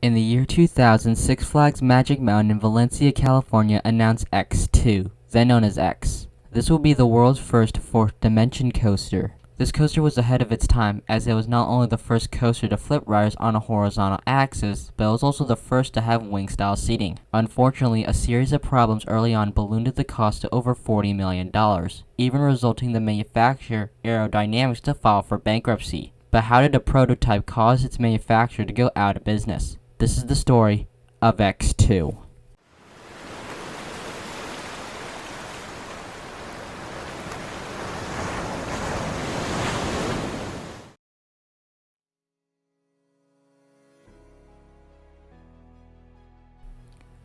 In the year 2000, Six Flags Magic Mountain in Valencia, California announced X2, then known as X. This will be the world's first fourth dimension coaster. This coaster was ahead of its time, as it was not only the first coaster to flip riders on a horizontal axis, but it was also the first to have wing-style seating. Unfortunately, a series of problems early on ballooned the cost to over $40 million, even resulting the manufacturer, ArrowDynamics, to file for bankruptcy. But how did a prototype cause its manufacturer to go out of business? This is the story of X2.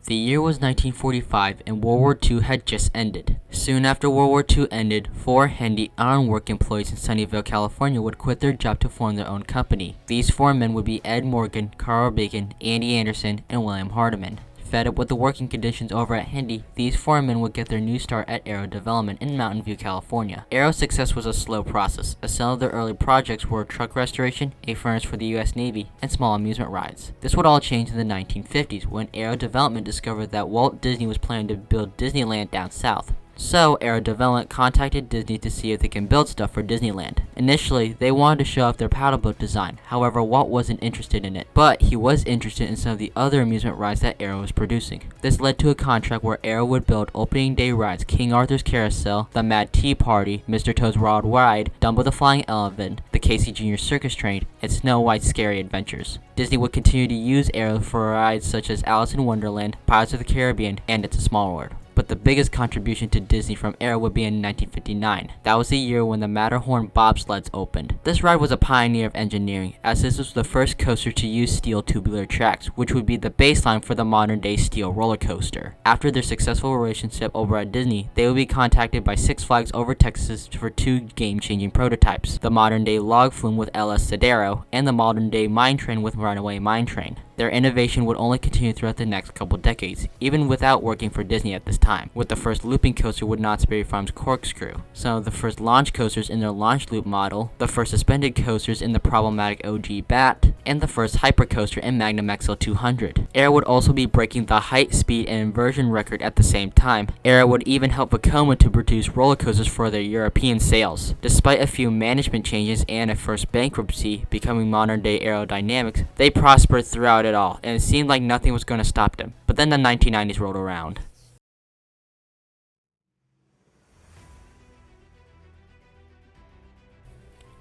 The year was 1945 and World War II had just ended. Soon after World War II ended, 4 handy ironwork employees in Sunnyvale, California would quit their job to form their own company. These 4 men would be Ed Morgan, Carl Bacon, Andy Anderson, and William Hardiman. Fed up with the working conditions over at Handy, these 4 men would get their new start at Arrow Development in Mountain View, California. Arrow's success was a slow process, as some of their early projects were truck restoration, a furnace for the US Navy, and small amusement rides. This would all change in the 1950s when Arrow Development discovered that Walt Disney was planning to build Disneyland down south. So, Arrow Development contacted Disney to see if they can build stuff for Disneyland. Initially, they wanted to show off their paddle boat design, however Walt wasn't interested in it, but he was interested in some of the other amusement rides that Arrow was producing. This led to a contract where Arrow would build opening day rides King Arthur's Carousel, the Mad Tea Party, Mr. Toad's Wild Ride, Dumbo the Flying Elephant, the Casey Jr. Circus Train, and Snow White's Scary Adventures. Disney would continue to use Arrow for rides such as Alice in Wonderland, Pirates of the Caribbean, and It's a Small World. But the biggest contribution to Disney from Arrow would be in 1959. That was the year when the Matterhorn bobsleds opened. This ride was a pioneer of engineering, as this was the first coaster to use steel tubular tracks, which would be the baseline for the modern-day steel roller coaster. After their successful relationship over at Disney, they would be contacted by Six Flags over Texas for 2 game-changing prototypes, the modern-day log flume with LS Sodero, and the modern-day mine train with Runaway Mine Train. Their innovation would only continue throughout the next couple decades, even without working for Disney at this time, with the first looping coaster with Knott's Berry Farm's Corkscrew, some of the first launch coasters in their launch loop model, the first suspended coasters in the problematic OG Bat, and the first hypercoaster in Magnum XL 200. Arrow would also be breaking the height, speed, and inversion record at the same time. Arrow would even help Vekoma to produce roller coasters for their European sales. Despite a few management changes and a first bankruptcy, becoming modern-day ArrowDynamics, they prospered throughout it all, and it seemed like nothing was going to stop them. But then the 1990s rolled around.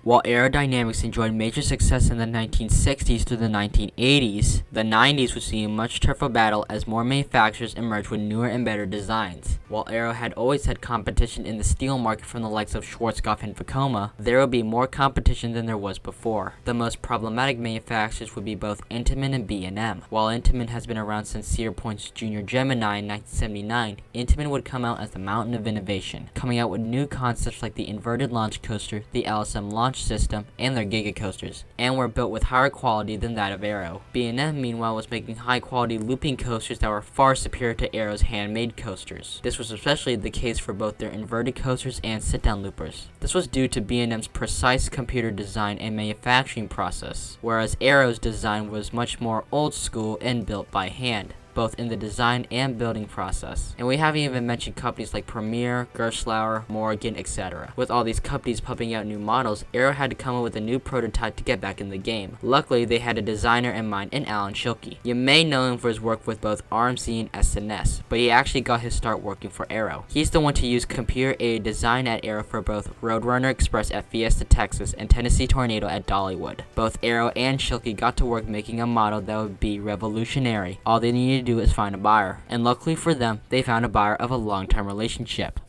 While ArrowDynamics enjoyed major success in the 1960s through the 1980s, the 90s would see a much tougher battle as more manufacturers emerged with newer and better designs. While Arrow had always had competition in the steel market from the likes of Schwarzkopf and Vekoma, there would be more competition than there was before. The most problematic manufacturers would be both Intamin and B&M. While Intamin has been around since Cedar Point's Junior Gemini in 1979, Intamin would come out as the mountain of innovation, coming out with new concepts like the inverted launch coaster, the LSM launch system, and their Giga coasters, and were built with higher quality than that of Arrow. B&M meanwhile was making high quality looping coasters that were far superior to Arrow's handmade coasters. This was especially the case for both their inverted coasters and sit-down loopers. This was due to B&M's precise computer design and manufacturing process, whereas Arrow's design was much more old school and built by hand, both in the design and building process. And we haven't even mentioned companies like Premier, Gerstlauer, Morgan, etc. With all these companies pumping out new models, Arrow had to come up with a new prototype to get back in the game. Luckily, they had a designer in mind in Alan Schilke. You may know him for his work with both RMC and SNS, but he actually got his start working for Arrow. He's the one to use computer-aided design at Arrow for both Roadrunner Express at Fiesta, Texas, and Tennessee Tornado at Dollywood. Both Arrow and Schilke got to work making a model that would be revolutionary. All they needed to do is find a buyer, and luckily for them, they found a buyer of a long-term relationship.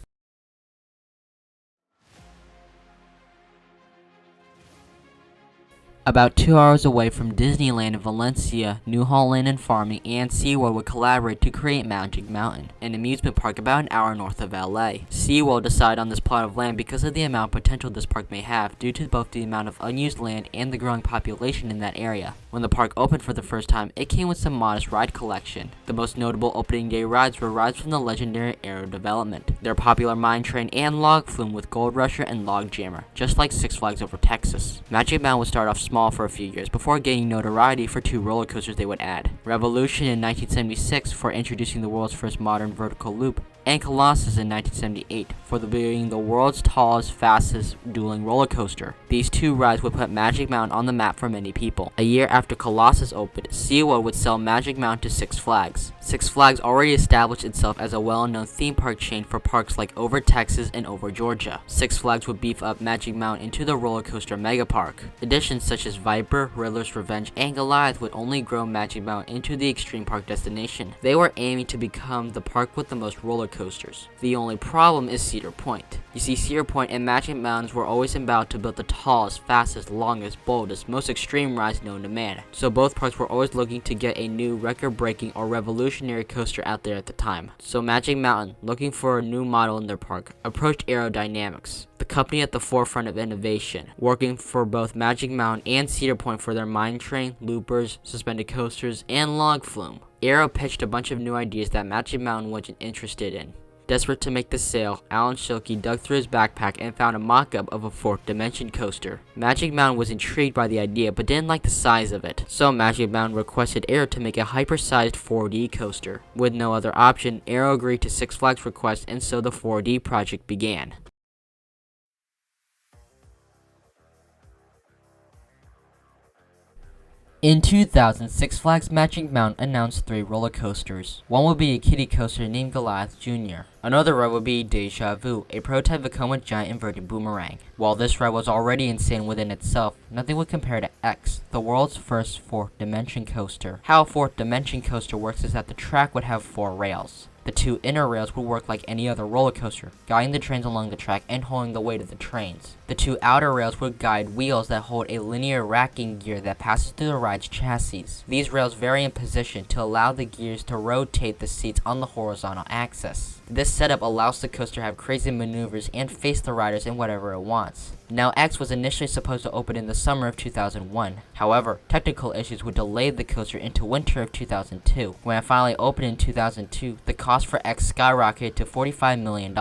About 2 hours away from Disneyland in Valencia, New Holland and Farming and SeaWorld would collaborate to create Magic Mountain, an amusement park about an hour north of LA. SeaWorld decided on this plot of land because of the amount of potential this park may have due to both the amount of unused land and the growing population in that area. When the park opened for the first time, it came with some modest ride collection. The most notable opening day rides were rides from the legendary Arrow Development, their popular Mine Train and Log Flume with Gold Rusher and Log Jammer, just like Six Flags over Texas. Magic Mountain would start off small for a few years before gaining notoriety for 2 roller coasters they would add: Revolution in 1976 for introducing the world's first modern vertical loop, and Colossus in 1978 for being the world's tallest, fastest dueling roller coaster. These 2 rides would put Magic Mountain on the map for many people. A year after Colossus opened, SeaWorld would sell Magic Mountain to Six Flags. Six Flags already established itself as a well-known theme park chain for parks like Over Texas and Over Georgia. Six Flags would beef up Magic Mountain into the roller coaster megapark. Additions such as Viper, Riddler's Revenge, and Goliath would only grow Magic Mountain into the extreme park destination. They were aiming to become the park with the most roller coasters. The only problem is Cedar Point. You see, Cedar Point and Magic Mountains were always about to build the tallest, fastest, longest, boldest, most extreme rides known to man. So both parks were always looking to get a new record-breaking or revolutionary coaster out there at the time. So Magic Mountain, looking for a new model in their park, approached ArrowDynamics, the company at the forefront of innovation, working for both Magic Mountain and Cedar Point for their mine train, loopers, suspended coasters, and log flume. Arrow pitched a bunch of new ideas that Magic Mountain wasn't interested in. Desperate to make the sale, Alan Schilke dug through his backpack and found a mock-up of a 4th dimension coaster. Magic Mountain was intrigued by the idea but didn't like the size of it, so Magic Mountain requested Arrow to make a hyper-sized 4D coaster. With no other option, Arrow agreed to Six Flags' request, and so the 4D project began. In 2000, Six Flags Magic Mountain announced 3 roller coasters. One would be a kiddie coaster named Goliath Jr. Another ride would be Deja Vu, a prototype Vekoma giant inverted boomerang. While this ride was already insane within itself, nothing would compare to X, the world's first 4th dimension coaster. How a 4th dimension coaster works is that the track would have 4 rails. The 2 inner rails would work like any other roller coaster, guiding the trains along the track and holding the weight of the trains. The 2 outer rails would guide wheels that hold a linear racking gear that passes through the ride's chassis. These rails vary in position to allow the gears to rotate the seats on the horizontal axis. This setup allows the coaster to have crazy maneuvers and face the riders in whatever it wants. Now, X was initially supposed to open in the summer of 2001. However, technical issues would delay the coaster into winter of 2002. When it finally opened in 2002, the cost for X skyrocketed to $45 million.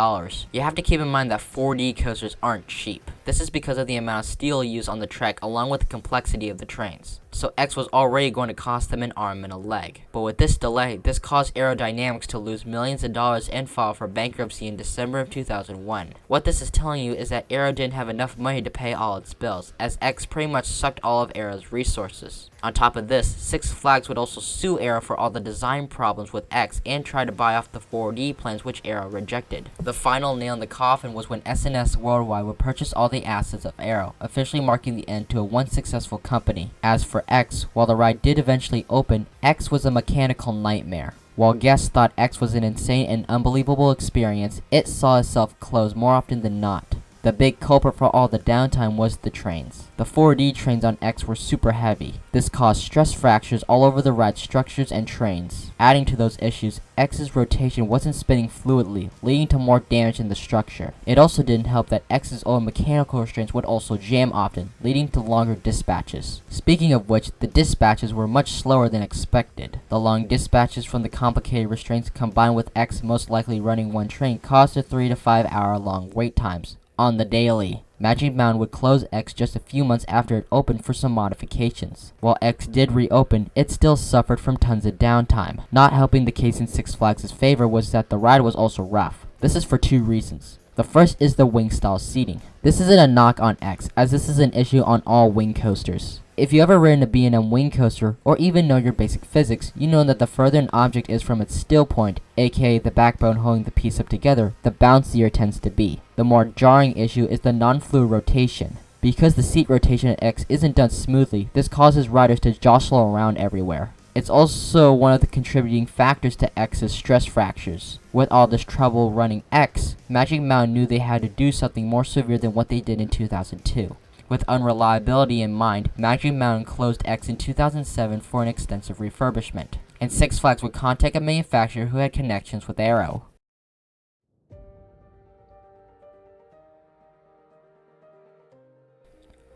You have to keep in mind that 4D coasters aren't cheap. This is because of the amount of steel used on the track along with the complexity of the trains. So X was already going to cost them an arm and a leg. But with this delay, this caused ArrowDynamics to lose millions of dollars and file for bankruptcy in December of 2001. What this is telling you is that Arrow didn't have enough money to pay all its bills, as X pretty much sucked all of Arrow's resources. On top of this, Six Flags would also sue Arrow for all the design problems with X and try to buy off the 4D plans, which Arrow rejected. The final nail in the coffin was when SNS Worldwide would purchase all the assets of Arrow, officially marking the end to a once successful company. As for X, while the ride did eventually open, X was a mechanical nightmare. While guests thought X was an insane and unbelievable experience, it saw itself close more often than not. The big culprit for all the downtime was the trains. The 4D trains on X were super heavy. This caused stress fractures all over the ride structures and trains. Adding to those issues, X's rotation wasn't spinning fluidly, leading to more damage in the structure. It also didn't help that X's own mechanical restraints would also jam often, leading to longer dispatches. Speaking of which, the dispatches were much slower than expected. The long dispatches from the complicated restraints combined with X most likely running one train caused the 3 to 5 hour long wait times on the daily. Magic Mountain would close X just a few months after it opened for some modifications. While X did reopen, it still suffered from tons of downtime. Not helping the case in Six Flags' favor was that the ride was also rough. This is for 2 reasons. The first is the wing style seating. This isn't a knock on X, as this is an issue on all wing coasters. If you ever ridden a B&M wing coaster, or even know your basic physics, you know that the further an object is from its still point, aka the backbone holding the piece up together, the bouncier it tends to be. The more jarring issue is the non-fluid rotation. Because the seat rotation at X isn't done smoothly, this causes riders to jostle around everywhere. It's also one of the contributing factors to X's stress fractures. With all this trouble running X, Magic Mountain knew they had to do something more severe than what they did in 2002. With unreliability in mind, Magic Mountain closed X in 2007 for an extensive refurbishment, and Six Flags would contact a manufacturer who had connections with Arrow.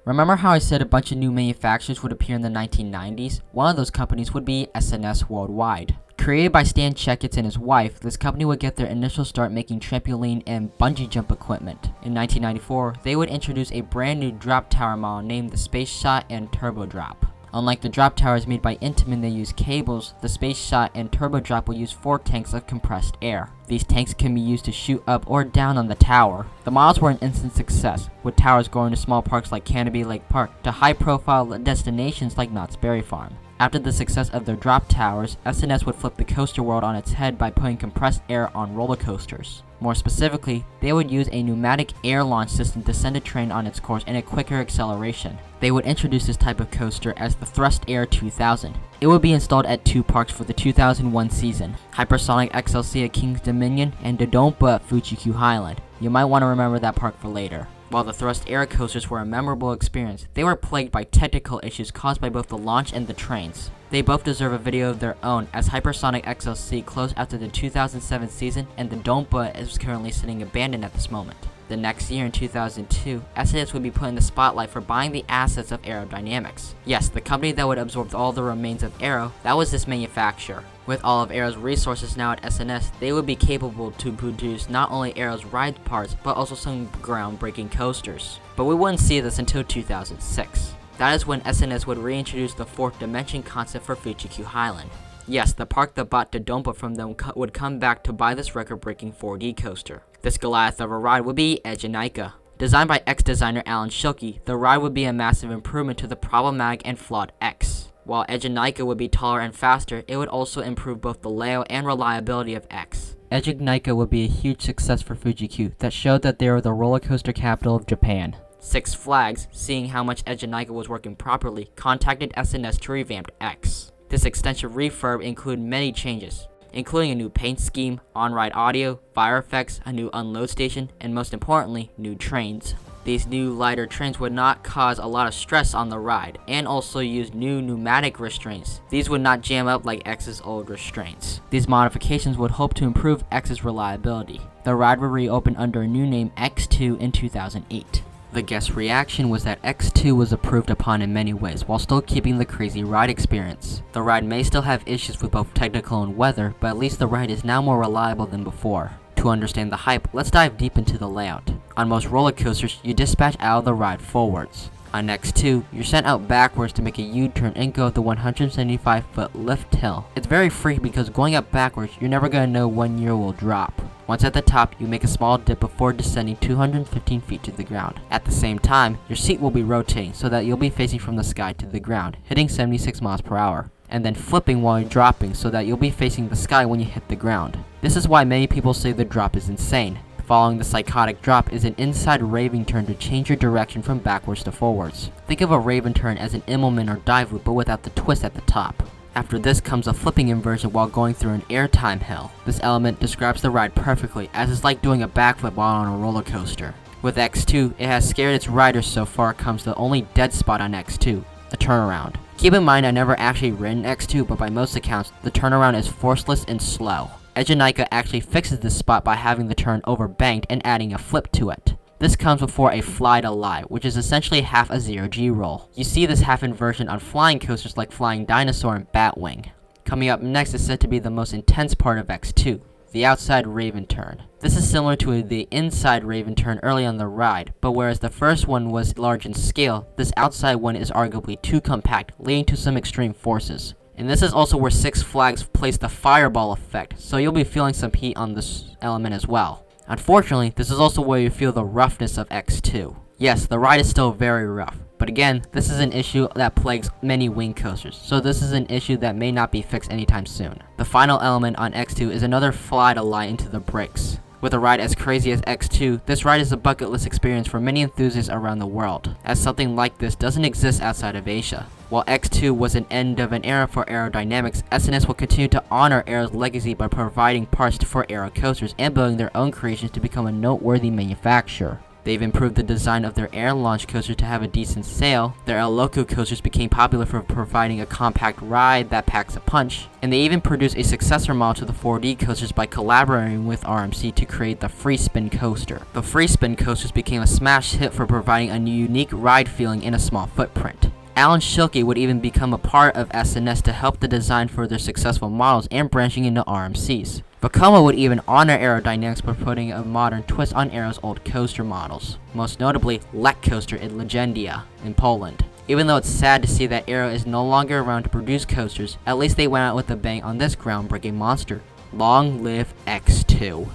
Remember how I said a bunch of new manufacturers would appear in the 1990s? One of those companies would be SNS Worldwide. Created by Stan Checketts and his wife, this company would get their initial start making trampoline and bungee jump equipment. In 1994, they would introduce a brand new drop tower model named the Space Shot and Turbo Drop. Unlike the drop towers made by Intamin that use cables, the Space Shot and Turbo Drop will use 4 tanks of compressed air. These tanks can be used to shoot up or down on the tower. The models were an instant success, with towers going to small parks like Canopy Lake Park to high-profile destinations like Knott's Berry Farm. After the success of their drop towers, S&S would flip the coaster world on its head by putting compressed air on roller coasters. More specifically, they would use a pneumatic air launch system to send a train on its course in a quicker acceleration. They would introduce this type of coaster as the Thrust Air 2000. It would be installed at 2 parks for the 2001 season, Hypersonic XLC at Kings Dominion and Dodonpa at Fuji-Q Highland. You might want to remember that park for later. While the Thrust Air coasters were a memorable experience, they were plagued by technical issues caused by both the launch and the trains. They both deserve a video of their own, as Hypersonic XLC closed after the 2007 season and the Dodonpa is currently sitting abandoned at this moment. The next year in 2002, S&S would be put in the spotlight for buying the assets of ArrowDynamics. Yes, the company that would absorb all the remains of Arrow, that was this manufacturer. With all of Arrow's resources now at S&S, they would be capable to produce not only Arrow's ride parts, but also some groundbreaking coasters. But we wouldn't see this until 2006. That is when S&S would reintroduce the 4th dimension concept for Fuji-Q Highland. Yes, the park that bought Dodonpa from them would come back to buy this record-breaking 4D coaster. This Goliath of a ride would be Edgenica. Designed by ex-designer Alan Schilke, the ride would be a massive improvement to the problematic and flawed X. While Edgenica would be taller and faster, it would also improve both the layout and reliability of X. Edgenica would be a huge success for Fuji-Q that showed that they were the roller coaster capital of Japan. Six Flags, seeing how much Edgenica was working properly, contacted S&S to revamp X. This extensive refurb included many changes, including a new paint scheme, on-ride audio, fire effects, a new unload station, and most importantly, new trains. These new lighter trains would not cause a lot of stress on the ride, and also use new pneumatic restraints. These would not jam up like X's old restraints. These modifications would hope to improve X's reliability. The ride would reopen under a new name X2 in 2008. The guest reaction was that X2 was improved upon in many ways, while still keeping the crazy ride experience. The ride may still have issues with both technical and weather, but at least the ride is now more reliable than before. To understand the hype, let's dive deep into the layout. On most roller coasters, you dispatch out of the ride forwards. On X2, you're sent out backwards to make a U-turn and go up the 175-foot lift hill. It's very freaky because going up backwards, you're never going to know when you will drop. Once at the top, you make a small dip before descending 215 feet to the ground. At the same time, your seat will be rotating so that you'll be facing from the sky to the ground, hitting 76 miles per hour, and then flipping while you're dropping so that you'll be facing the sky when you hit the ground. This is why many people say the drop is insane. Following the psychotic drop is an inside raving turn to change your direction from backwards to forwards. Think of a raven turn as an Immelman or dive loop but without the twist at the top. After this comes a flipping inversion while going through an airtime hill. This element describes the ride perfectly, as it's like doing a backflip while on a roller coaster. With X2, it has scared its riders so far comes the only dead spot on X2, the turnaround. Keep in mind I never actually ridden X2, but by most accounts, the turnaround is forceless and slow. Edgenica actually fixes this spot by having the turn overbanked and adding a flip to it. This comes before a fly to lie, which is essentially half a zero-G roll. You see this half inversion on flying coasters like Flying Dinosaur and Batwing. Coming up next is said to be the most intense part of X2, the outside Raven turn. This is similar to the inside Raven turn early on the ride, but whereas the first one was large in scale, this outside one is arguably too compact, leading to some extreme forces. And this is also where Six Flags placed the fireball effect, so you'll be feeling some heat on this element as well. Unfortunately, this is also where you feel the roughness of X2. Yes, the ride is still very rough, but again, this is an issue that plagues many wing coasters, so this is an issue that may not be fixed anytime soon. The final element on X2 is another fly to lie into the brakes. With a ride as crazy as X2, this ride is a bucket list experience for many enthusiasts around the world, as something like this doesn't exist outside of Asia. While X2 was an end of an era for ArrowDynamics, S&S will continue to honor Arrow's legacy by providing parts for Arrow coasters and building their own creations to become a noteworthy manufacturer. They've improved the design of their air launch coaster to have a decent sail, their El Loco coasters became popular for providing a compact ride that packs a punch, and they even produced a successor model to the 4D coasters by collaborating with RMC to create the Free Spin coaster. The Free Spin coasters became a smash hit for providing a unique ride feeling in a small footprint. Alan Schilke would even become a part of SNS to help the design for their successful models and branching into RMCs. Vekoma would even honor aerodynamics by putting a modern twist on Arrow's old coaster models, most notably Lek Coaster in Legendia in Poland. Even though it's sad to see that Arrow is no longer around to produce coasters, at least they went out with a bang on this groundbreaking monster. Long live X2.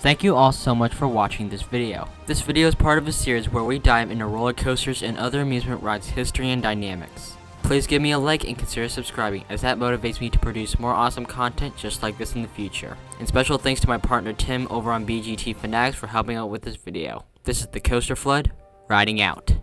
Thank you all so much for watching this video. This video is part of a series where we dive into roller coasters and other amusement rides history and dynamics. Please give me a like and consider subscribing, as that motivates me to produce more awesome content just like this in the future. And special thanks to my partner Tim over on BGT Fanatics for helping out with this video. This is the Coaster Flood, riding out.